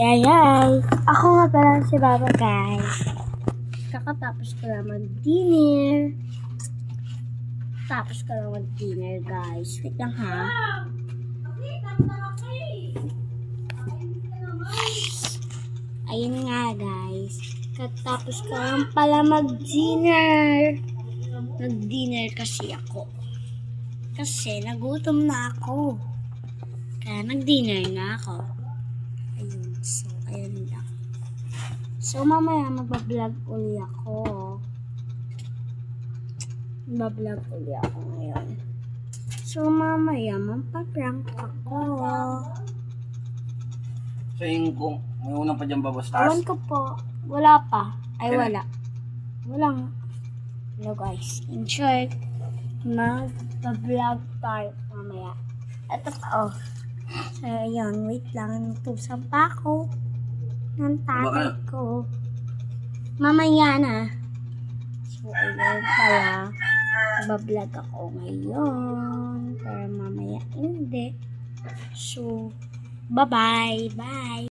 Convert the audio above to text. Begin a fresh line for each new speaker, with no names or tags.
Guys, ako nga pala si Baba guys. Kakatapos ko lang mag-dinner. Guys. Wait lang ha. Ayun nga guys. Kakatapos ko lang pala mag-dinner. Nag-dinner kasi ako. Kasi nagutom na ako. Kaya nag-dinner na ako. Ayun. So, ayun lang. So, mamaya magbablog uli ako. Ngayon. So, mamaya magpa-prank ako.
So, yung kung may unang pa dyan babastas?
Ewan ko po. Wala pa. Ay, wala. Walang. Hello guys. In short, magpa-vlog tayo mamaya. Ito pa oh. So, ayun. Wait lang. Tusan pa ako ng tatay ko. Mamaya na. So, ayun pala. Bablog ako ngayon. Pero mamaya hindi. So, bye-bye. Bye.